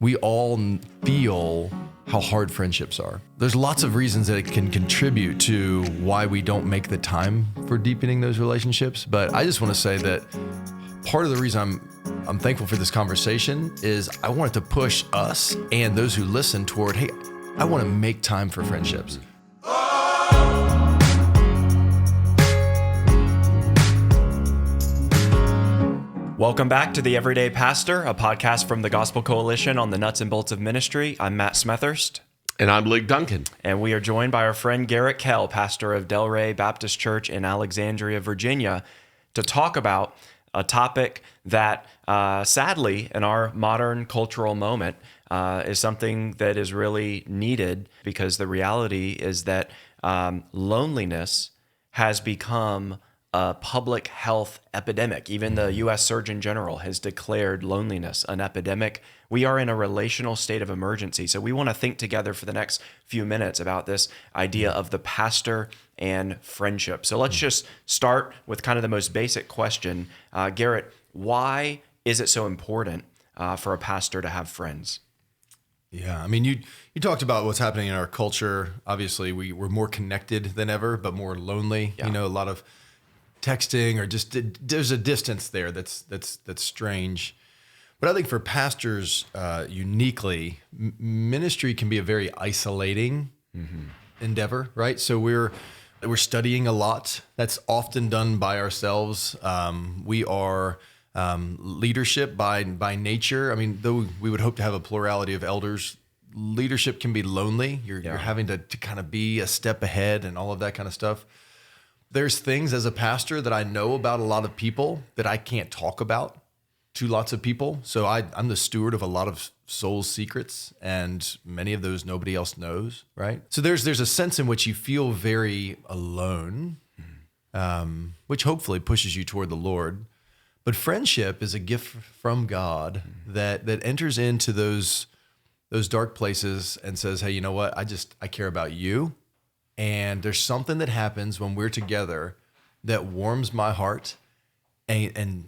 We all feel how hard friendships are. There's lots of reasons that it can contribute to why we don't make the time for deepening those relationships. But I just want to say that part of the reason I'm thankful for this conversation is I want it to push us and those who listen toward, hey, I want to make time for friendships. Welcome back to The Everyday Pastor, a podcast from the Gospel Coalition on the Nuts and Bolts of Ministry. I'm Matt Smethurst. And I'm Lig, Duncan. And we are joined by our friend Garrett Kell, pastor of Delray Baptist Church in Alexandria, Virginia, to talk about a topic that, sadly, in our modern cultural moment, is something that is really needed, because the reality is that loneliness has become a public health epidemic. Even the U.S. Surgeon General has declared loneliness an epidemic. We are in a relational state of emergency. So we want to think together for the next few minutes about this idea of the pastor and friendship. So let's just start with kind of the most basic question. Garrett, why is it so important for a pastor to have friends? Yeah, I mean, you talked about what's happening in our culture. Obviously, we're more connected than ever, but more lonely. Yeah. You know, a lot of texting, or just there's a distance there that's strange. But I think for pastors uniquely, ministry can be a very isolating endeavor, right? So we're studying a lot. That's often done by ourselves. We are leadership by nature. I mean, though we would hope to have a plurality of elders, leadership can be lonely. You're having to kind of be a step ahead and all of that kind of stuff. There's things as a pastor that I know about a lot of people that I can't talk about to lots of people. So I'm the steward of a lot of souls' secrets, and many of those nobody else knows, right? So there's a sense in which you feel very alone, which hopefully pushes you toward the Lord. But friendship is a gift from God that enters into those dark places and says, hey, you know what? I care about you. And there's something that happens when we're together that warms my heart, and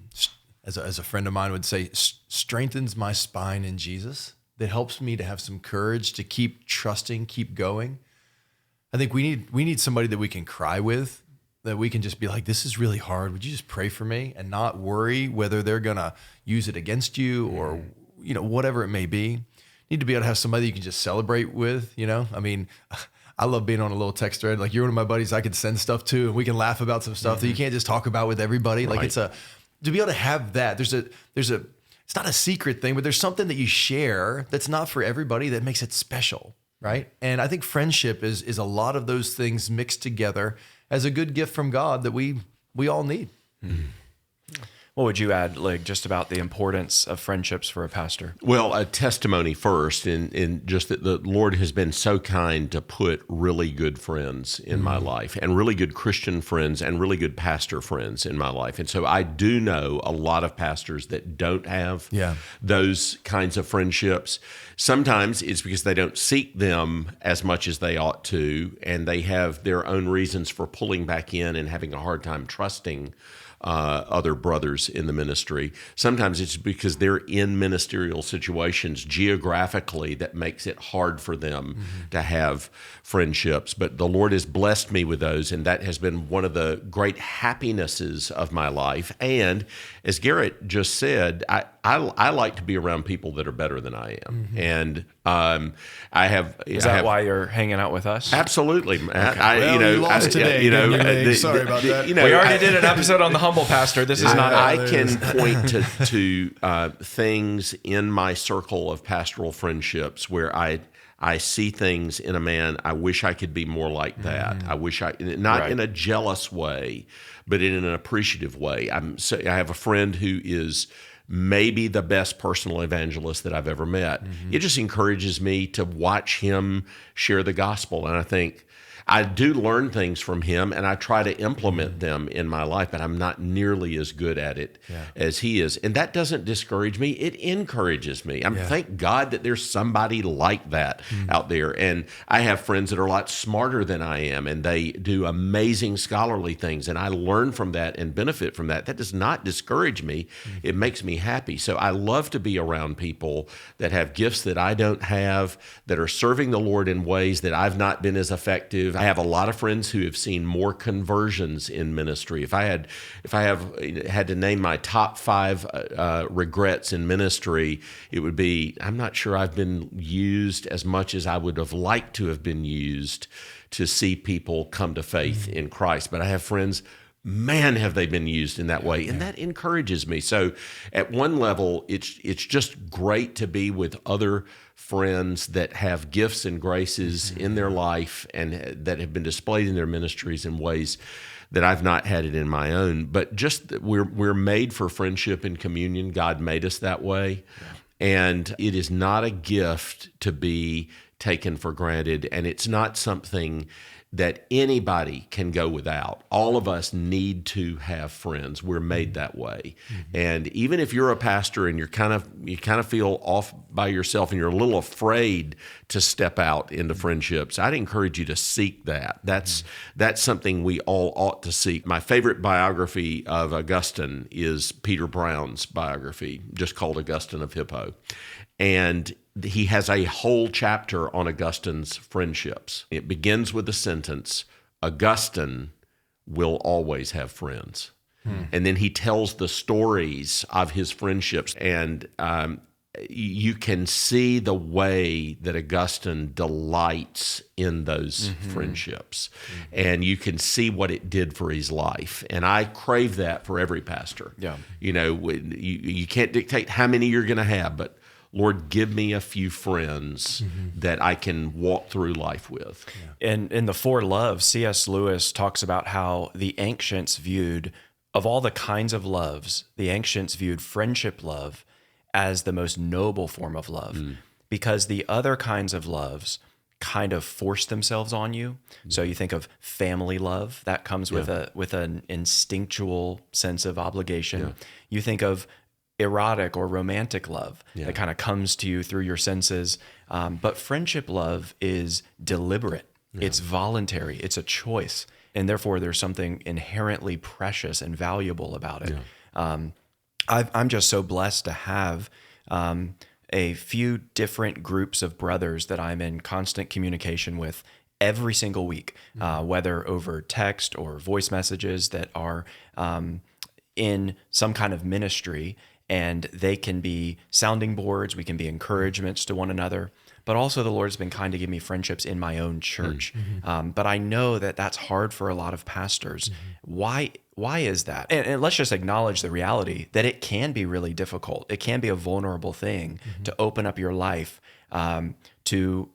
as a friend of mine would say, strengthens my spine in Jesus, that helps me to have some courage to keep trusting, keep going. I think we need somebody that we can cry with, that we can just be like, this is really hard. Would you just pray for me, and not worry whether they're going to use it against you or, whatever it may be. Need to be able to have somebody you can just celebrate with, I mean, I love being on a little text thread. Like, you're one of my buddies I could send stuff to, and we can laugh about some stuff that you can't just talk about with everybody. Like, it's to be able to have that. There's it's not a secret thing, but there's something that you share that's not for everybody that makes it special, right? And I think friendship is a lot of those things mixed together as a good gift from God that we all need. Mm-hmm. What would you add, Lig, just about the importance of friendships for a pastor? Well, a testimony first, in just that the Lord has been so kind to put really good friends in my life, and really good Christian friends, and really good pastor friends in my life. And so I do know a lot of pastors that don't have those kinds of friendships. Sometimes it's because they don't seek them as much as they ought to, and they have their own reasons for pulling back in and having a hard time trusting other brothers in the ministry. Sometimes it's because they're in ministerial situations geographically that makes it hard for them to have friendships. But the Lord has blessed me with those, and that has been one of the great happinesses of my life. And as Garrett just said, I like to be around people that are better than I am. And I have. Is that why you're hanging out with us? Absolutely, Matt. Okay. You lost today. Sorry about that. We already did an episode on the humble pastor. This is not. I can point to things in my circle of pastoral friendships where I see things in a man. I wish I could be more like that. I wish not in a jealous way, but in an appreciative way. I have a friend who is maybe the best personal evangelist that I've ever met. It just encourages me to watch him share the gospel. And I think, I do learn things from him, and I try to implement them in my life, but I'm not nearly as good at it as he is. And that doesn't discourage me. It encourages me. Thank God that there's somebody like that out there. And I have friends that are a lot smarter than I am, and they do amazing scholarly things, and I learn from that and benefit from that. That does not discourage me. It makes me happy. So I love to be around people that have gifts that I don't have, that are serving the Lord in ways that I've not been as effective. I have a lot of friends who have seen more conversions in ministry. If I have had to name my top 5 regrets in ministry, it would be, I'm not sure I've been used as much as I would have liked to have been used to see people come to faith in Christ. But I have friends, man, have they been used in that way. And that encourages me. So at one level, it's just great to be with other friends that have gifts and graces in their life and that have been displayed in their ministries in ways that I've not had it in my own. But just that we're made for friendship and communion. God made us that way. And it is not a gift to be taken for granted. And it's not something that anybody can go without. All of us need to have friends. We're made that way. And even if you're a pastor and you kind of feel off by yourself and you're a little afraid to step out into friendships, I'd encourage you to seek that. That's something we all ought to seek. My favorite biography of Augustine is Peter Brown's biography, just called Augustine of Hippo. And he has a whole chapter on Augustine's friendships. It begins with the sentence, Augustine will always have friends. And then he tells the stories of his friendships. And you can see the way that Augustine delights in those friendships. And you can see what it did for his life. And I crave that for every pastor. Yeah. You know, you can't dictate how many you're going to have, but Lord, give me a few friends that I can walk through life with. And in the Four Loves, C.S. Lewis talks about how the ancients viewed, of all the kinds of loves, the ancients viewed friendship love as the most noble form of love, because the other kinds of loves kind of force themselves on you. So you think of family love, that comes with an instinctual sense of obligation. You think of erotic or romantic love that kind of comes to you through your senses. But friendship love is deliberate. It's voluntary. It's a choice. And therefore, there's something inherently precious and valuable about it. I'm just so blessed to have a few different groups of brothers that I'm in constant communication with every single week, whether over text or voice messages that are in some kind of ministry. And they can be sounding boards, we can be encouragements to one another, but also the Lord's been kind to give me friendships in my own church. But I know that that's hard for a lot of pastors. Why is that? And let's just acknowledge the reality that it can be really difficult. It can be a vulnerable thing to open up your life to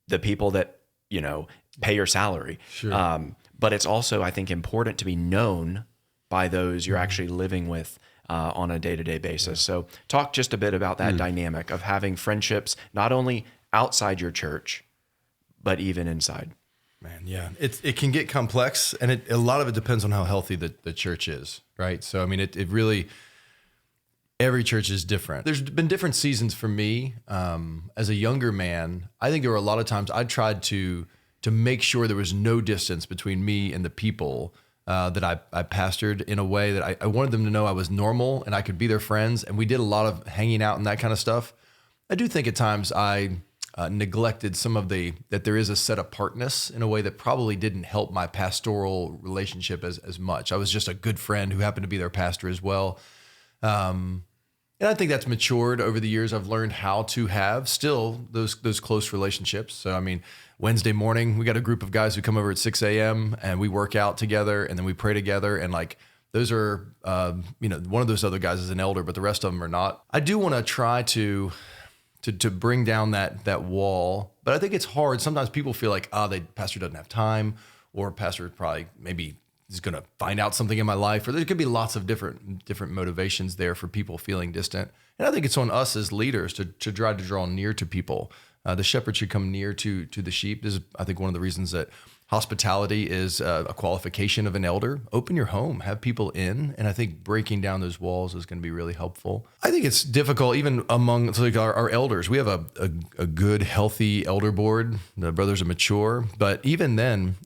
the people that, you know, pay your salary. But it's also, I think, important to be known by those you're actually living with on a day-to-day basis. So talk just a bit about that dynamic of having friendships, not only outside your church, but even inside. Man, it can get complex, and a lot of it depends on how healthy the church is, right? So, I mean, it really, every church is different. There's been different seasons for me. As a younger man, I think there were a lot of times I tried to make sure there was no distance between me and the people that I pastored, in a way that I wanted them to know I was normal and I could be their friends. And we did a lot of hanging out and that kind of stuff. I do think at times I neglected that there is a set apartness in a way that probably didn't help my pastoral relationship as much. I was just a good friend who happened to be their pastor as well. And I think that's matured over the years. I've learned how to have still those close relationships. So, I mean, Wednesday morning, we got a group of guys who come over at 6 a.m. and we work out together and then we pray together. And like, those are, one of those other guys is an elder, but the rest of them are not. I do want to try to bring down that wall, but I think it's hard. Sometimes people feel like, pastor doesn't have time, or pastor probably maybe is going to find out something in my life, or there could be lots of different motivations there for people feeling distant. And I think it's on us as leaders to try to draw near to people. The shepherd should come near to the sheep. This is, I think, one of the reasons that hospitality is a qualification of an elder. Open your home, have people in, and I think breaking down those walls is going to be really helpful. I think it's difficult even among like our elders. We have a good, healthy elder board. The brothers are mature, but even then,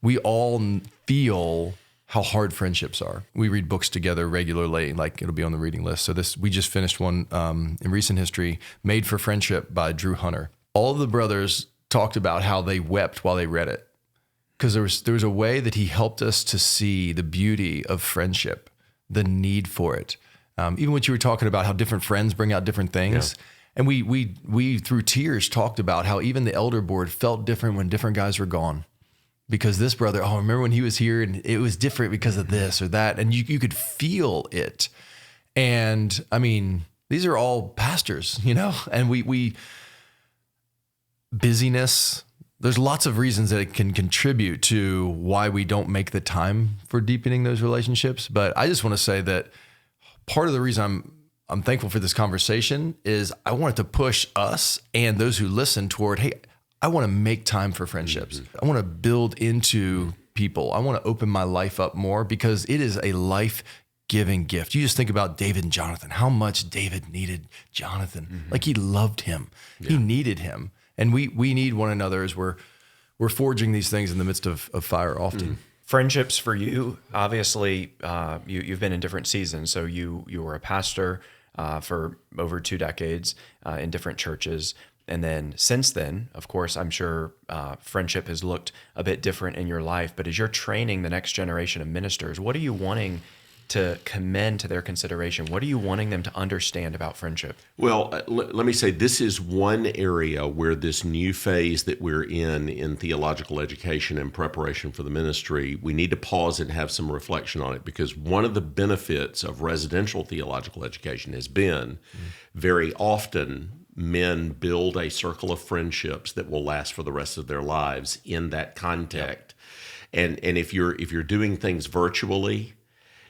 we all feel how hard friendships are. We read books together regularly, like it'll be on the reading list. So we just finished one in recent history, Made for Friendship by Drew Hunter. All of the brothers talked about how they wept while they read it, because there was a way that he helped us to see the beauty of friendship, the need for it. Even what you were talking about, how different friends bring out different things. Yeah. And we through tears talked about how even the elder board felt different when different guys were gone. Because this brother, remember when he was here and it was different because of this or that. And you could feel it. And I mean, these are all pastors, and we busyness, there's lots of reasons that it can contribute to why we don't make the time for deepening those relationships. But I just want to say that part of the reason I'm thankful for this conversation is I wanted to push us and those who listen toward, hey, I want to make time for friendships. Mm-hmm. I want to build into people. I want to open my life up more because it is a life-giving gift. You just think about David and Jonathan, how much David needed Jonathan. Mm-hmm. Like he loved him. Yeah. He needed him. And we need one another as we're forging these things in the midst of fire often. Mm-hmm. Friendships for you, obviously, you've been in different seasons. So you were a pastor for over 2 decades in different churches. And then since then, of course, I'm sure friendship has looked a bit different in your life. But as you're training the next generation of ministers, what are you wanting to commend to their consideration? What are you wanting them to understand about friendship? Well, let me say this is one area where this new phase that we're in theological education and preparation for the ministry, we need to pause and have some reflection on it, because one of the benefits of residential theological education has been very often men build a circle of friendships that will last for the rest of their lives in that context. Yep. And if you're doing things virtually,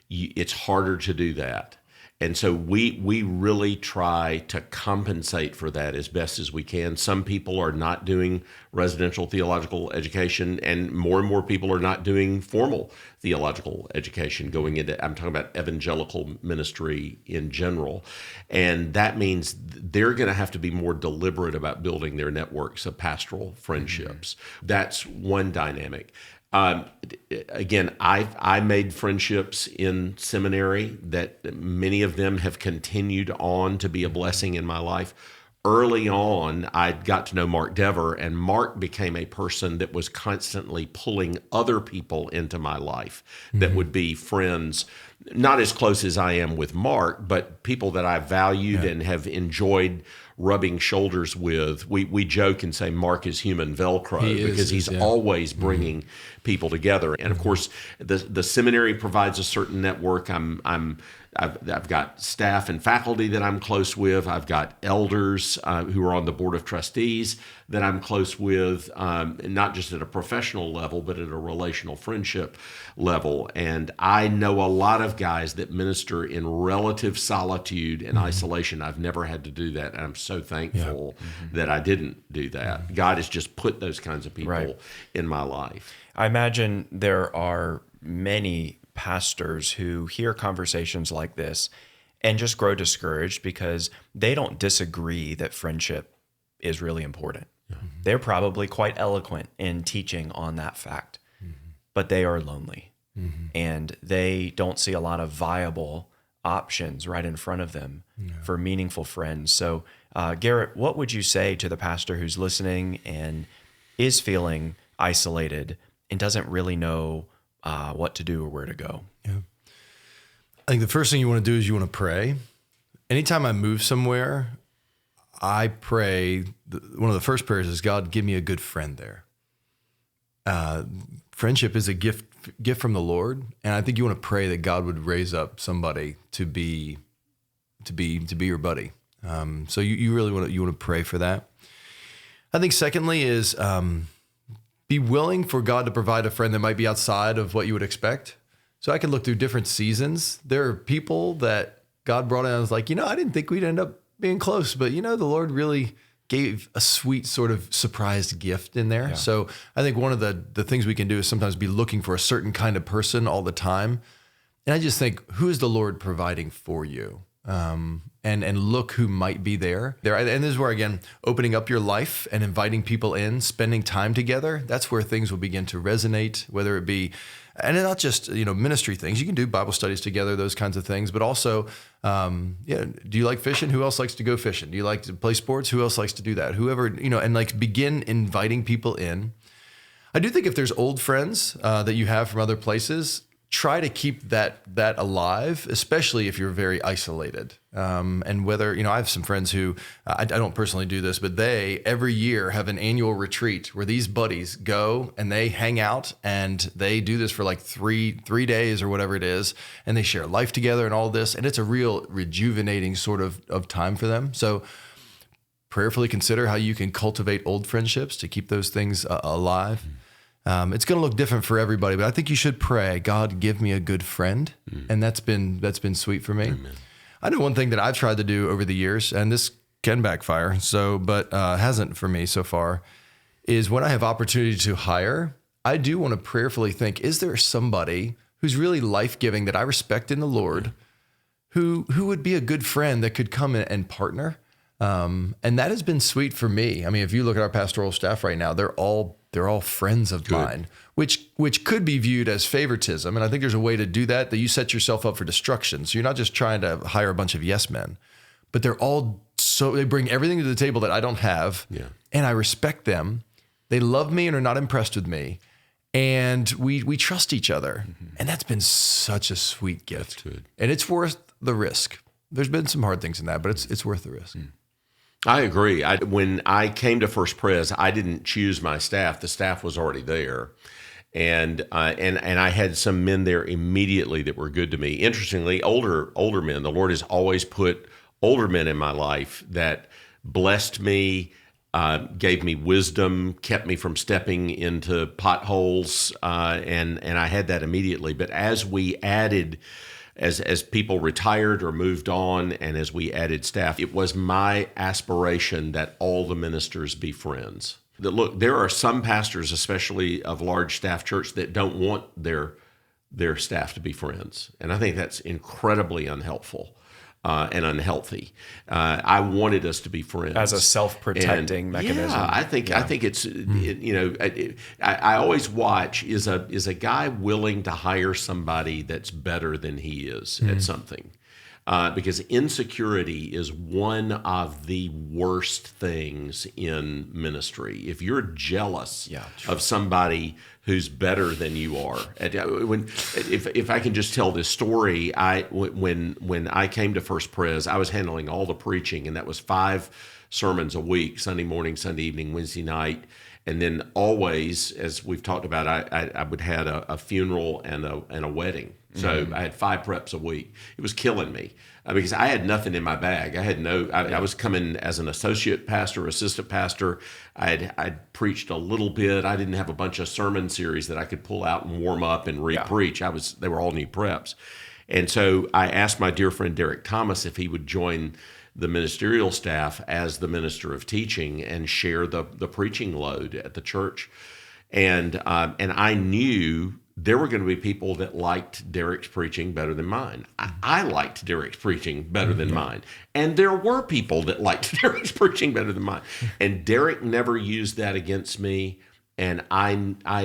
it's harder to do that. And so we really try to compensate for that as best as we can. Some people are not doing residential theological education, and more people are not doing formal theological education going into, I'm talking about evangelical ministry in general. And that means they're going to have to be more deliberate about building their networks of pastoral friendships. Mm-hmm. That's one dynamic. Again, I made friendships in seminary that many of them have continued on to be a blessing in my life. Early on, I got to know Mark Dever, and Mark became a person that was constantly pulling other people into my life that would be friends, not as close as I am with Mark, but people that I valued and have enjoyed rubbing shoulders with. We joke and say Mark is human Velcro because he's always bringing people together. And of course, the seminary provides a certain network. I've got staff and faculty that I'm close with. I've got elders who are on the board of trustees that I'm close with, not just at a professional level, but at a relational friendship level. And I know a lot of guys that minister in relative solitude and isolation. I've never had to do that. And I'm so thankful that I didn't do that. God has just put those kinds of people in my life. I imagine there are many pastors who hear conversations like this and just grow discouraged because they don't disagree that friendship is really important. Mm-hmm. They're probably quite eloquent in teaching on that fact, but they are lonely and they don't see a lot of viable options right in front of them for meaningful friends. So, Garrett, what would you say to the pastor who's listening and is feeling isolated and doesn't really know what to do or where to go? Yeah. I think the first thing you want to do is you want to pray. Anytime I move somewhere, I pray. One of the first prayers is, God, give me a good friend there. Friendship is a gift from the Lord, and I think you want to pray that God would raise up somebody to be your buddy. So you really want to pray for that. I think secondly is be willing for God to provide a friend that might be outside of what you would expect. So I can look through different seasons. There are people that God brought in. I was like, I didn't think we'd end up being close, but the Lord really gave a sweet sort of surprised gift in there. Yeah. So I think one of the things we can do is sometimes be looking for a certain kind of person all the time. And I just think, who is the Lord providing for you? And look who might be there. And this is where, again, opening up your life and inviting people in, spending time together, that's where things will begin to resonate, whether it be, and not just, ministry things. You can do Bible studies together, those kinds of things, but also, do you like fishing? Who else likes to go fishing? Do you like to play sports? Who else likes to do that? Whoever, and like begin inviting people in. I do think if there's old friends that you have from other places, try to keep that alive, especially if you're very isolated. And whether, I have some friends who, I don't personally do this, but they every year have an annual retreat where these buddies go and they hang out and they do this for like three days or whatever it is. And they share life together and all this. And it's a real rejuvenating sort of time for them. So prayerfully consider how you can cultivate old friendships to keep those things alive. It's going to look different for everybody, but I think you should pray, God, give me a good friend. And that's been sweet for me. Amen. I know one thing that I've tried to do over the years, and this can backfire, but hasn't for me so far, is when I have opportunity to hire, I do want to prayerfully think, is there somebody who's really life-giving that I respect in the Lord who would be a good friend that could come in and partner? And that has been sweet for me. I mean, if you look at our pastoral staff right now, they're all friends of mine, which could be viewed as favoritism. And I think there's a way to do that you set yourself up for destruction. So you're not just trying to hire a bunch of yes men, but they bring everything to the table that I don't have. Yeah. And I respect them. They love me and are not impressed with me. And we trust each other. Mm-hmm. And that's been such a sweet gift. And it's worth the risk. There's been some hard things in that, but it's worth the risk. Mm. I agree. When I came to First Pres, I didn't choose my staff. The staff was already there. And I had some men there immediately that were good to me. Interestingly, older men. The Lord has always put older men in my life that blessed me, gave me wisdom, kept me from stepping into potholes, and I had that immediately. But as we added, as people retired or moved on, and as we added staff, it was my aspiration that all the ministers be friends. Look, there are some pastors, especially of large staff church, that don't want their staff to be friends. And I think that's incredibly unhelpful and unhealthy. I wanted us to be friends. As a self-protecting mechanism. Yeah, I think it's, I always watch, is a guy willing to hire somebody that's better than he is at something? Because insecurity is one of the worst things in ministry. If you're jealous of somebody who's better than you are, if I can just tell this story, when I came to First Pres, I was handling all the preaching, and that was 5 sermons a week: Sunday morning, Sunday evening, Wednesday night. And then always, as we've talked about, I would had a funeral and a wedding. So I had 5 preps a week. It was killing me because I had nothing in my bag. I was coming as an associate pastor, assistant pastor. I'd preached a little bit. I didn't have a bunch of sermon series that I could pull out and warm up and re-preach. They were all new preps. And so I asked my dear friend Derek Thomas if he would join the ministerial staff as the minister of teaching and share the preaching load at the church. And I knew there were going to be people that liked Derek's preaching better than mine. I liked Derek's preaching better than mine. And there were people that liked Derek's preaching better than mine. And Derek never used that against me. And I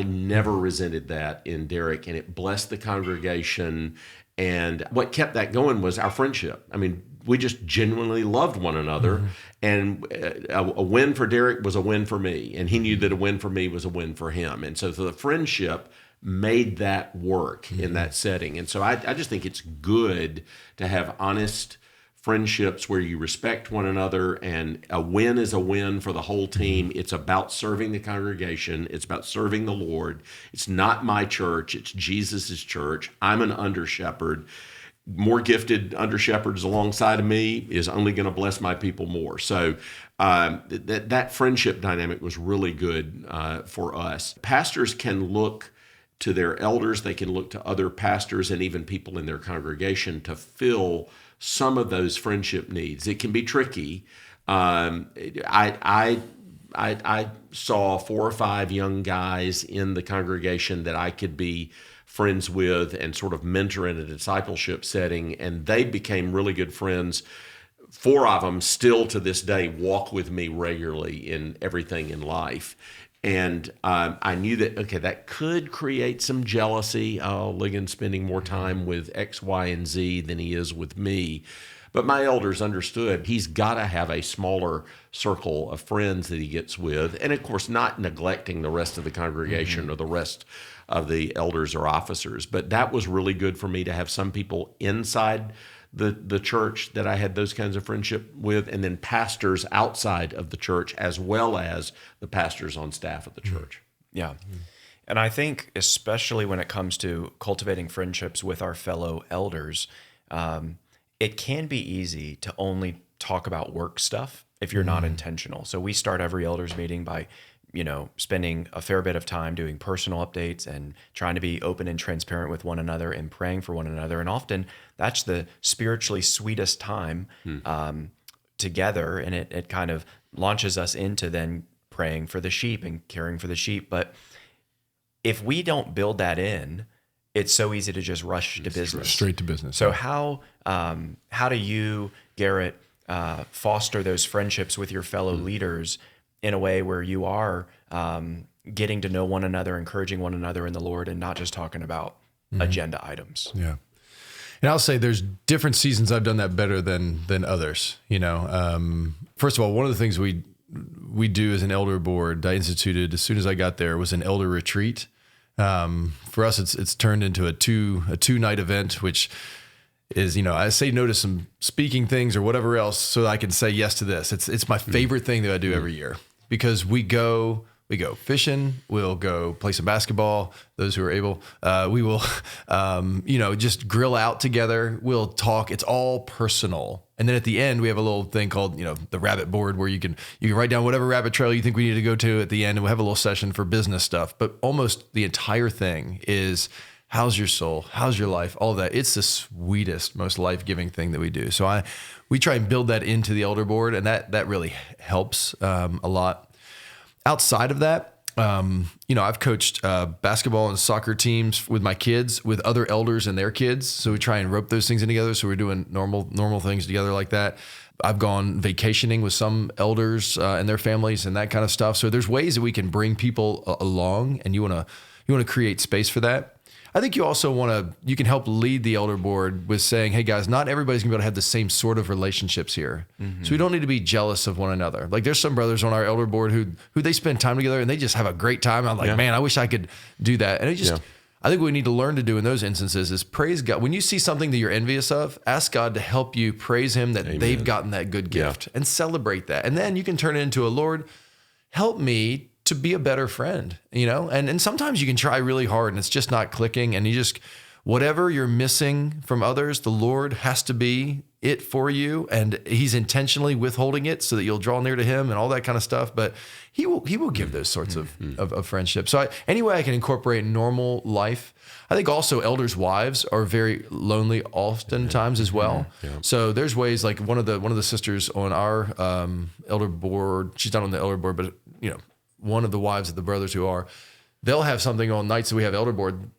never resented that in Derek. And it blessed the congregation. And what kept that going was our friendship. I mean, we just genuinely loved one another. And a win for Derek was a win for me. And he knew that a win for me was a win for him. And so the friendship made that work in that setting. And so I just think it's good to have honest friendships where you respect one another, and a win is a win for the whole team. It's about serving the congregation. It's about serving the Lord. It's not my church. It's Jesus's church. I'm an under shepherd. more gifted under shepherds alongside of me is only going to bless my people more. So that friendship dynamic was really good for us. Pastors can look to their elders, they can look to other pastors and even people in their congregation to fill some of those friendship needs. It can be tricky. I saw 4 or 5 young guys in the congregation that I could be friends with and sort of mentor in a discipleship setting, and they became really good friends. 4 of them still to this day walk with me regularly in everything in life. And I knew that, okay, that could create some jealousy. Oh, Ligon's spending more time with X, Y, and Z than he is with me. But my elders understood he's got to have a smaller circle of friends that he gets with. And of course, not neglecting the rest of the congregation or the rest of the elders or officers. But that was really good for me to have some people inside the church that I had those kinds of friendship with, and then pastors outside of the church, as well as the pastors on staff at the church. Yeah. And I think especially when it comes to cultivating friendships with our fellow elders, it can be easy to only talk about work stuff if you're not intentional. So we start every elders meeting by spending a fair bit of time doing personal updates and trying to be open and transparent with one another and praying for one another. And often that's the spiritually sweetest time together. And it kind of launches us into then praying for the sheep and caring for the sheep. But if we don't build that in, it's so easy to just rush to business. Straight to business. So how do you, Garrett, foster those friendships with your fellow leaders in a way where you are getting to know one another, encouraging one another in the Lord, and not just talking about agenda items? Yeah. And I'll say there's different seasons I've done that better than others. First of all, one of the things we do as an elder board I instituted as soon as I got there was an elder retreat. For us, it's turned into a two-night event, which is, I say no to some speaking things or whatever else so that I can say yes to this. It's my favorite thing that I do every year, because we go fishing, we'll go play some basketball, those who are able, we will, just grill out together. We'll talk. It's all personal. And then at the end, we have a little thing called, the rabbit board, where you can write down whatever rabbit trail you think we need to go to at the end. And we'll have a little session for business stuff. But almost the entire thing is, how's your soul? How's your life? All of that. It's the sweetest, most life-giving thing that we do. So we try and build that into the elder board, and that really helps a lot. Outside of that, I've coached basketball and soccer teams with my kids, with other elders and their kids. So we try and rope those things in together. So we're doing normal things together like that. I've gone vacationing with some elders and their families and that kind of stuff. So there's ways that we can bring people along, and you want to create space for that. I think you also you can help lead the elder board with saying, hey guys, not everybody's gonna be able to have the same sort of relationships here. So we don't need to be jealous of one another. Like, there's some brothers on our elder board who they spend time together and they just have a great time. I'm like, man, I wish I could do that. And I think what we need to learn to do in those instances is praise God. When you see something that you're envious of, ask God to help you praise him that they've gotten that good gift and celebrate that. And then you can turn it into a, Lord, help me to be a better friend, and sometimes you can try really hard and it's just not clicking, and whatever you're missing from others, the Lord has to be it for you, and he's intentionally withholding it so that you'll draw near to him and all that kind of stuff. But he will give those sorts of friendships. So any way I can incorporate normal life. I think also elders' wives are very lonely oftentimes as well. So there's ways, like one of the sisters on our elder board, she's not on the elder board, but one of the wives of the brothers they'll have something on nights that we have elder board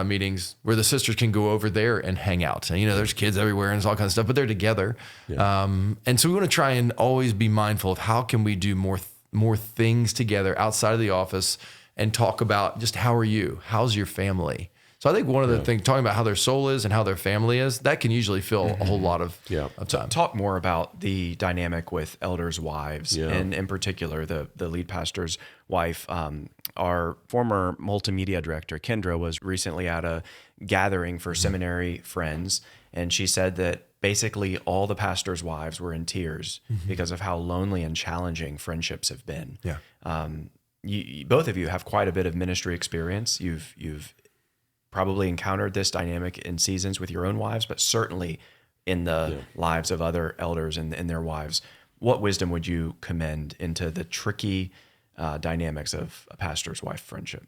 meetings where the sisters can go over there and hang out. And, there's kids everywhere and it's all kinds of stuff, but they're together. And so we want to try and always be mindful of how can we do more things together outside of the office and talk about just how are you? How's your family? So I think one of the things, talking about how their soul is and how their family is, that can usually fill a whole lot of time. Talk more about the dynamic with elders' wives, and in particular, the lead pastor's wife. Our former multimedia director, Kendra, was recently at a gathering for seminary friends, and she said that basically all the pastors' wives were in tears because of how lonely and challenging friendships have been. You both of you have quite a bit of ministry experience. You've probably encountered this dynamic in seasons with your own wives, but certainly in the lives of other elders and their wives. What wisdom would you commend into the tricky dynamics of a pastor's wife friendship?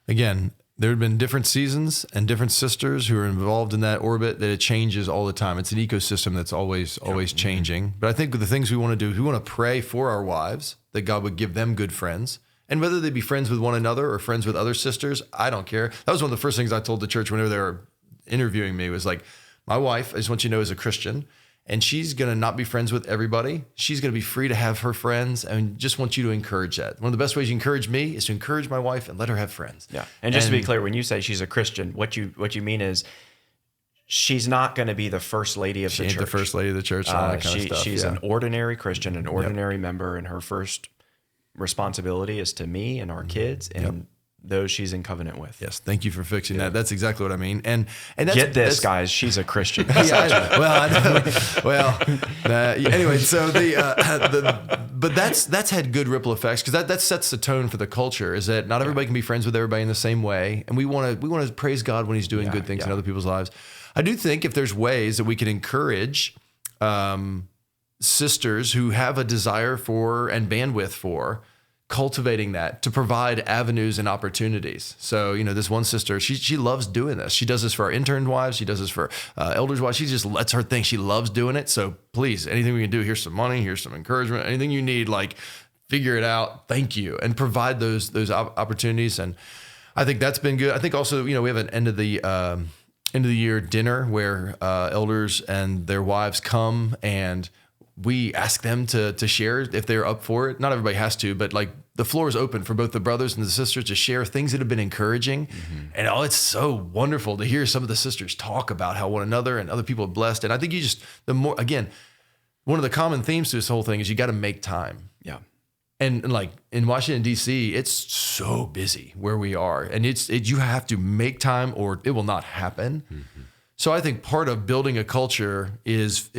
Again, there have been different seasons and different sisters who are involved in that orbit, that it changes all the time. It's an ecosystem that's always changing. But I think the things we want to do, we want to pray for our wives, that God would give them good friends. And whether they be friends with one another or friends with other sisters, I don't care. That was one of the first things I told the church whenever they were interviewing me, was like, my wife, I just want you to know, is a Christian, and she's going to not be friends with everybody. She's going to be free to have her friends, and just want you to encourage that. One of the best ways you encourage me is to encourage my wife and let her have friends. Yeah. And just to be clear, when you say she's a Christian, what you mean is she's not going to be the first lady of the church. She ain't the first lady of the church, all that kind of stuff. She's an ordinary Christian, an ordinary member, and her first responsibility is to me and our kids and those she's in covenant with. Yes, thank you for fixing that. That's exactly what I mean. And that's, get this, guys, she's a Christian. Anyway, so but that's had good ripple effects, because that sets the tone for the culture. Is that not everybody can be friends with everybody in the same way, and we want to praise God when He's doing good things in other people's lives. I do think if there's ways that we can encourage sisters who have a desire for and bandwidth for cultivating that, to provide avenues and opportunities. So, this one sister, she loves doing this. She does this for our intern wives. She does this for elders' wives. She just lets her think. She loves doing it. So please, anything we can do, here's some money, here's some encouragement, anything you need, like, figure it out. Thank you. And provide those opportunities. And I think that's been good. I think also, we have an end of the year dinner where elders and their wives come, and we ask them to share if they're up for it. Not everybody has to, but like, the floor is open for both the brothers and the sisters to share things that have been encouraging. And it's so wonderful to hear some of the sisters talk about how one another and other people are blessed. And I think one of the common themes to this whole thing is you got to make time. Yeah. And like in Washington, D.C., it's so busy where we are, and you have to make time or it will not happen. So I think part of building a culture is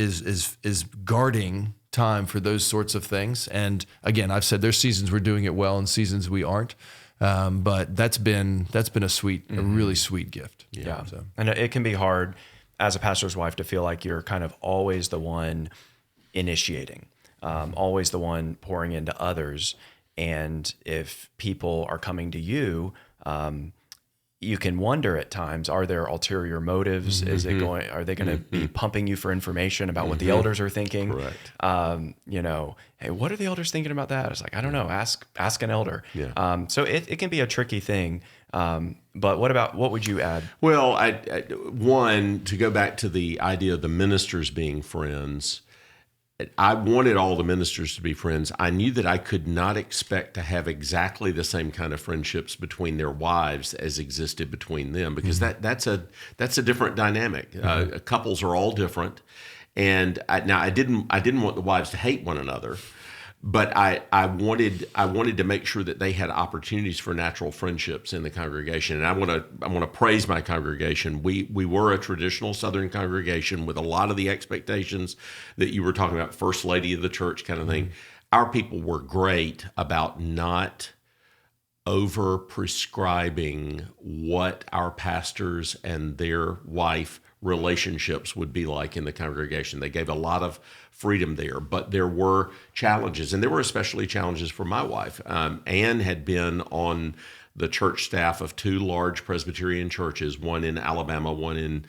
guarding time for those sorts of things. And again, I've said there's seasons we're doing it well and seasons we aren't. But that's been a really sweet gift. Yeah. So. And it can be hard as a pastor's wife to feel like you're kind of always the one initiating, always the one pouring into others. And if people are coming to you, you can wonder at times, are there ulterior motives? Are they going to be pumping you for information about what the elders are thinking? Correct. Hey, what are the elders thinking about that? It's like, I don't know, ask an elder. Yeah. So it can be a tricky thing. But what would you add? Well, one, to go back to the idea of the ministers being friends, I wanted all the ministers to be friends. I knew that I could not expect to have exactly the same kind of friendships between their wives as existed between them, because that's a different dynamic. Couples are all different, and I didn't want the wives to hate one another, but I wanted to make sure that they had opportunities for natural friendships in the congregation. And I want to praise my congregation. We were a traditional Southern congregation with a lot of the expectations that you were talking about, first lady of the church kind of thing. Our people were great about not over prescribing what our pastors and their wife relationships would be like in the congregation. They gave a lot of freedom there, but there were challenges, and there were especially challenges for my wife. Anne had been on the church staff of two large Presbyterian churches, one in Alabama, one in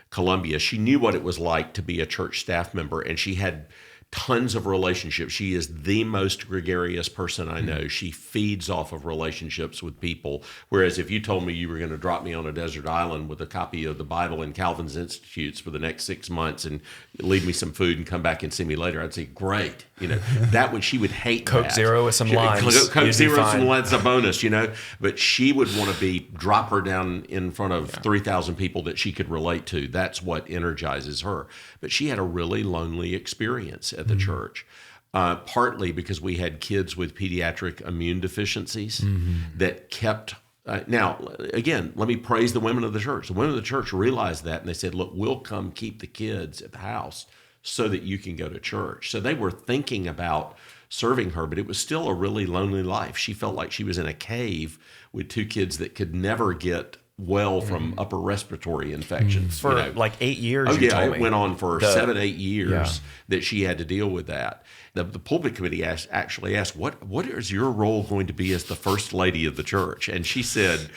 Columbia. She knew what it was like to be a church staff member, and she had tons of relationships. She is the most gregarious person I know. She feeds off of relationships with people. Whereas if you told me you were going to drop me on a desert island with a copy of the Bible in Calvin's Institutes for the next 6 months and leave me some food and come back and see me later, I'd say, great. She would hate Coke that. Zero with some limes. Coke Zero with some limes, a bonus, But she would want to drop her down in front of 3,000 people that she could relate to. That's what energizes her. But she had a really lonely experience at the church, partly because we had kids with pediatric immune deficiencies that kept. Now, again, let me praise the women of the church. The women of the church realized that, and they said, look, we'll come keep the kids at the house so that you can go to church. So they were thinking about serving her, but it was still a really lonely life. She felt like she was in a cave with two kids that could never get well from upper respiratory infections. For like 8 years. Oh, you yeah, told it me. went on for 7-8 years Yeah. that she had to deal with that. The pulpit committee actually asked, what is your role going to be as the first lady of the church? And she said,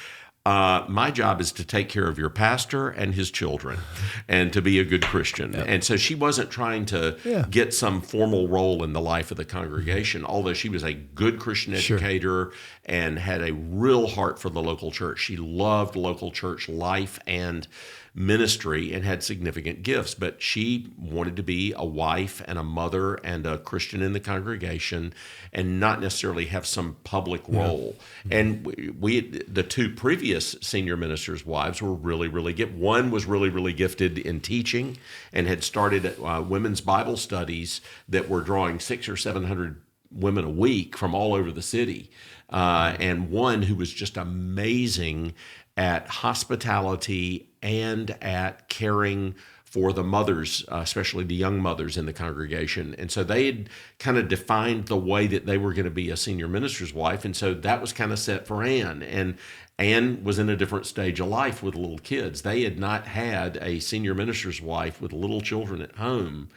my job is to take care of your pastor and his children and to be a good Christian. Yep. And so she wasn't trying to get some formal role in the life of the congregation, although she was a good Christian educator and had a real heart for the local church. She loved local church life and ministry and had significant gifts, but she wanted to be a wife and a mother and a Christian in the congregation and not necessarily have some public role. And the two previous senior ministers' wives were really, really gifted. One was really, really gifted in teaching and had started women's Bible studies that were drawing 600 or 700 women a week from all over the city. And one who was just amazing at hospitality and at caring for the mothers, especially the young mothers in the congregation. And so they had kind of defined the way that they were going to be a senior minister's wife. And so that was kind of set for Anne. And Anne was in a different stage of life with little kids. They had not had a senior minister's wife with little children at home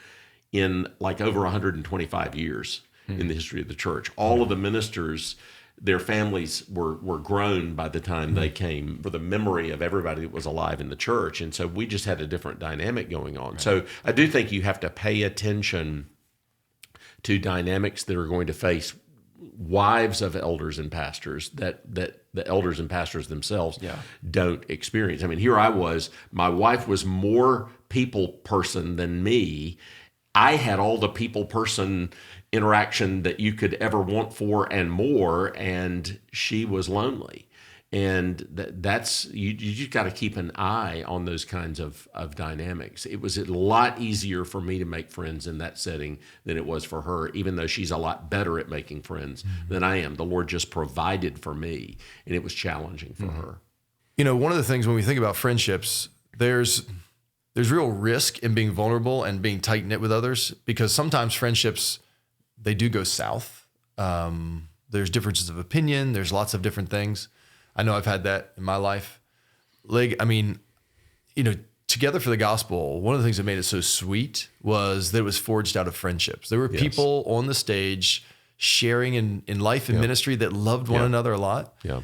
in like over 125 years in the history of the church. All of the ministers, their families were grown by the time they came for the memory of everybody that was alive in the church. And so we just had a different dynamic going on. Right. So I do think you have to pay attention to dynamics that are going to face wives of elders and pastors that the elders and pastors themselves don't experience. I mean, here I was, my wife was more people person than me. I had all the people person interaction that you could ever want for and more, and she was lonely. And that's you just got to keep an eye on those kinds of dynamics. It was a lot easier for me to make friends in that setting than it was for her, even though she's a lot better at making friends than I am. The Lord just provided for me, and it was challenging for her. You know, one of the things when we think about friendships, there's real risk in being vulnerable and being tight-knit with others, because sometimes friendships, they do go south. There's differences of opinion. There's lots of different things. I know I've had that in my life. Lig, I mean, you know, Together for the Gospel, one of the things that made it so sweet was that it was forged out of friendships. There were people on the stage sharing in life and ministry that loved one another a lot. Yeah.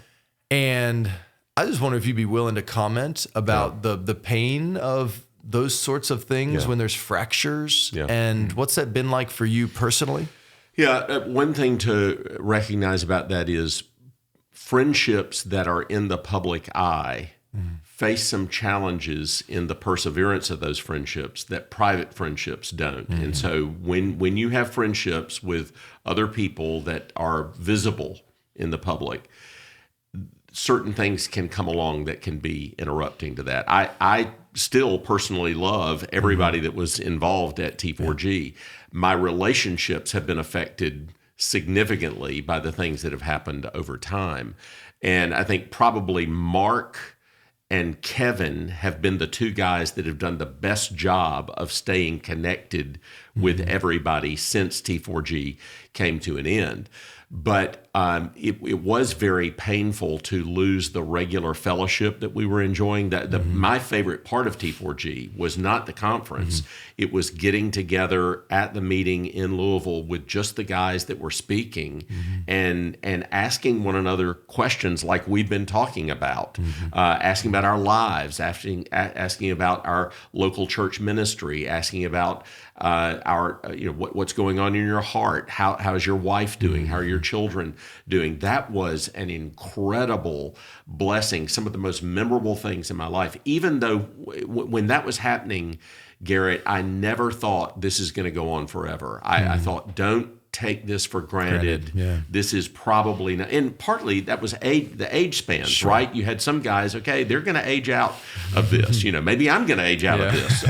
And I just wonder if you'd be willing to comment about the pain of those sorts of things when there's fractures and what's that been like for you personally? Yeah, one thing to recognize about that is friendships that are in the public eye face some challenges in the perseverance of those friendships that private friendships don't. And so when you have friendships with other people that are visible in the public, certain things can come along that can be interrupting to that. I still personally love everybody that was involved at T4G. My relationships have been affected significantly by the things that have happened over time. And I think probably Mark and Kevin have been the two guys that have done the best job of staying connected with everybody since T4G came to an end. But it was very painful to lose the regular fellowship that we were enjoying. My favorite part of T4G was not the conference. It was getting together at the meeting in Louisville with just the guys that were speaking and asking one another questions like we've been talking about, asking about our lives, asking about our local church ministry, asking about our what's going on in your heart, how's your wife doing, how are your children doing. That was an incredible blessing, some of the most memorable things in my life. Even though when that was happening, Garrett, I never thought this is going to go on forever. I thought, don't take this for granted. This is probably not, and partly that was the age spans, right? You had some guys, okay, they're going to age out of this. Maybe I'm going to age out of this.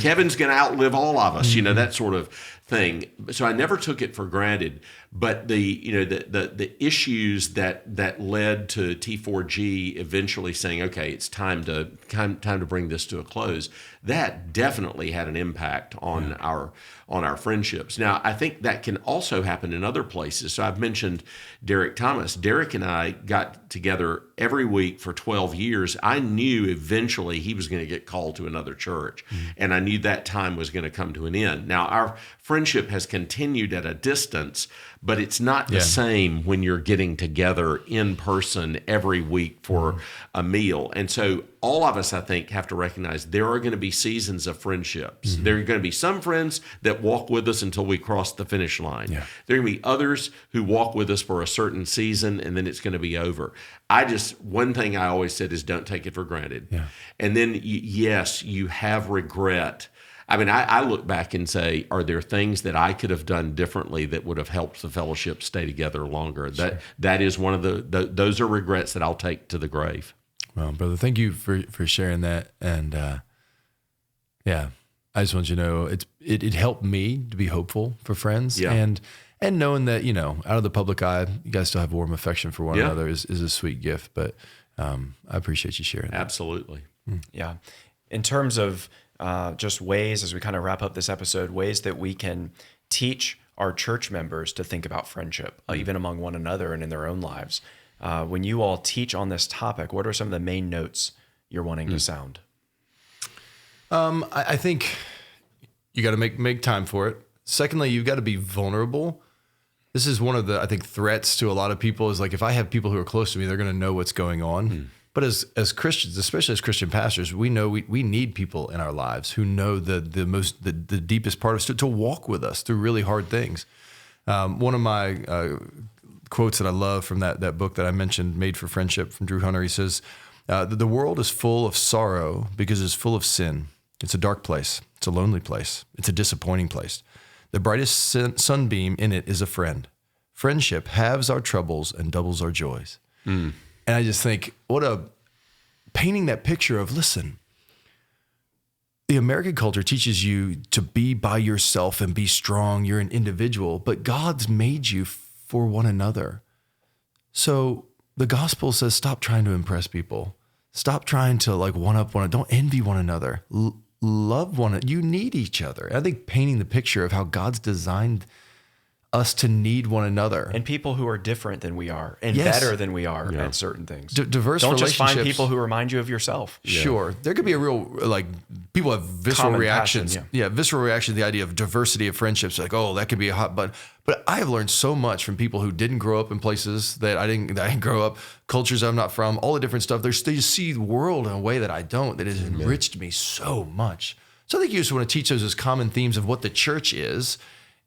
Kevin's going to outlive all of us. That sort of thing. So I never took it for granted. But the issues that led to T4G eventually saying, okay, it's time to bring this to a close. that definitely had an impact on our friendships. Now, I think that can also happen in other places. So I've mentioned Derek Thomas. Derek and I got together every week for 12 years. I knew eventually he was going to get called to another church, and I knew that time was going to come to an end. Now, our friendship has continued at a distance, but it's not the same when you're getting together in person every week for a meal. And so all of us, I think, have to recognize there are going to be seasons of friendships. There are going to be some friends that walk with us until we cross the finish line. Yeah. There are going to be others who walk with us for a certain season, and then it's going to be over. One thing I always said is don't take it for granted. Yeah. And then, yes, you have regret. I mean, I look back and say, are there things that I could have done differently that would have helped the fellowship stay together longer? Sure. That is one of those are regrets that I'll take to the grave. Well, brother, thank you for sharing that. And I just want you to know it helped me to be hopeful for friends. Yeah. And knowing that, out of the public eye, you guys still have warm affection for one another is a sweet gift. But I appreciate you sharing that. Absolutely. Yeah. In terms of just ways, as we kind of wrap up this episode, ways that we can teach our church members to think about friendship, even among one another and in their own lives. When you all teach on this topic, what are some of the main notes you're wanting to sound? I think you got to make time for it. Secondly, you've got to be vulnerable. This is one of the, I think, threats to a lot of people is like, if I have people who are close to me, they're going to know what's going on. But as Christians, especially as Christian pastors, we know we need people in our lives who know the deepest part of us to walk with us through really hard things. One of my quotes that I love from that book that I mentioned, Made for Friendship, from Drew Hunter, he says, the world is full of sorrow because it's full of sin. It's a dark place. It's a lonely place. It's a disappointing place. The brightest sunbeam in it is a friend. Friendship halves our troubles and doubles our joys. And I just think, painting that picture of, listen, the American culture teaches you to be by yourself and be strong. You're an individual, but God's made you for one another. So the gospel says, stop trying to impress people. Stop trying to one up one. Don't envy one another. Love one another. You need each other. And I think painting the picture of how God's designed us to need one another. And people who are different than we are and better than we are at certain things. Diverse Don't relationships. just find people who remind you of yourself. Sure. There could be a real, people have visceral Common reactions. passion, Visceral reaction to the idea of diversity of friendships. Like, oh, that could be a hot button. But I have learned so much from people who didn't grow up in places that I didn't grow up, cultures I'm not from, all the different stuff. They just see the world in a way that I don't, that has enriched me so much. So I think you just want to teach those as common themes of what the church is.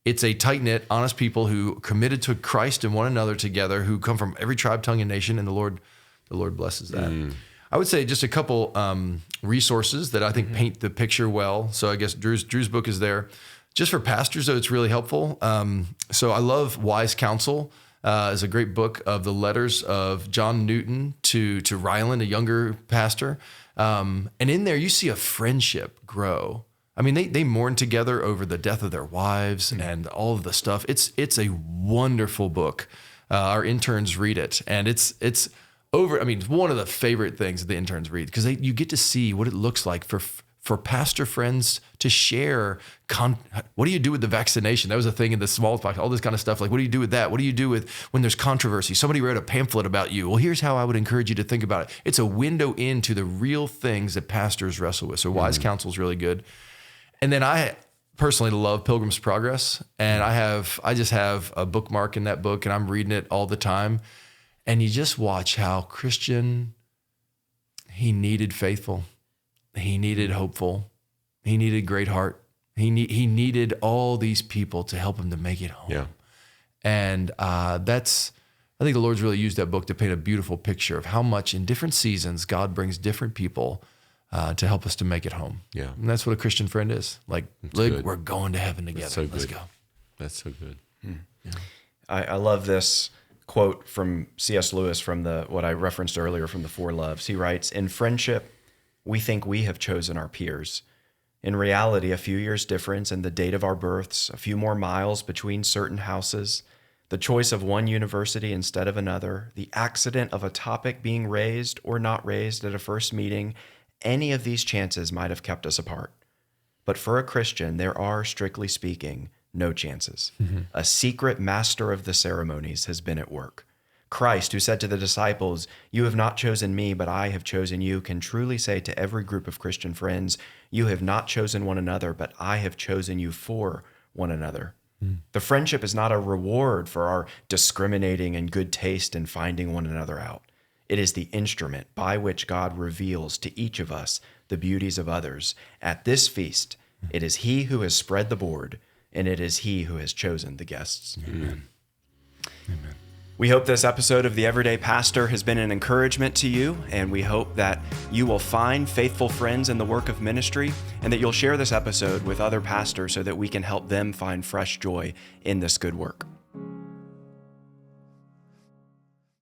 It's a tight-knit, honest people who committed to Christ and one another together, who come from every tribe, tongue, and nation, and the Lord blesses that. I would say just a couple resources that I think paint the picture well. So I guess Drew's book is there. Just for pastors, though, it's really helpful. So I love Wise Counsel. It's a great book of the letters of John Newton to Ryland, a younger pastor. And in there, you see a friendship grow. I mean, they mourn together over the death of their wives and all of the stuff. It's a wonderful book. Our interns read it, and it's one of the favorite things that the interns read, because you get to see what it looks like for pastor friends to share. What do you do with the vaccination? That was a thing in the smallpox, all this kind of stuff. Like, what do you do with that? What do you do with when there's controversy? Somebody wrote a pamphlet about you. Well, here's how I would encourage you to think about it. It's a window into the real things that pastors wrestle with. So Wise Counsel is really good. And then I personally love Pilgrim's Progress, and I just have a bookmark in that book, and I'm reading it all the time. And you just watch how Christian, he needed faithful, he needed hopeful, he needed great heart, he needed all these people to help him to make it home. Yeah. And I think the Lord's really used that book to paint a beautiful picture of how much in different seasons God brings different people to help us to make it home. Yeah. And that's what a Christian friend is. Like, Lig, we're going to heaven together. That's so Let's good. go. That's so good. Yeah. I love this quote from C.S. Lewis from what I referenced earlier from the Four Loves. He writes, "In friendship, we think we have chosen our peers. In reality, a few years difference in the date of our births, a few more miles between certain houses, the choice of one university instead of another, the accident of a topic being raised or not raised at a first meeting, any of these chances might have kept us apart. But for a Christian, there are, strictly speaking, no chances. A secret master of the ceremonies has been at work. Christ, who said to the disciples, "You have not chosen me, but I have chosen you," can truly say to every group of Christian friends, "You have not chosen one another, but I have chosen you for one another." The friendship is not a reward for our discriminating and good taste in finding one another out. It is the instrument by which God reveals to each of us the beauties of others. At this feast, it is He who has spread the board, and it is He who has chosen the guests. Amen. Amen. We hope this episode of The Everyday Pastor has been an encouragement to you, and we hope that you will find faithful friends in the work of ministry, and that you'll share this episode with other pastors so that we can help them find fresh joy in this good work.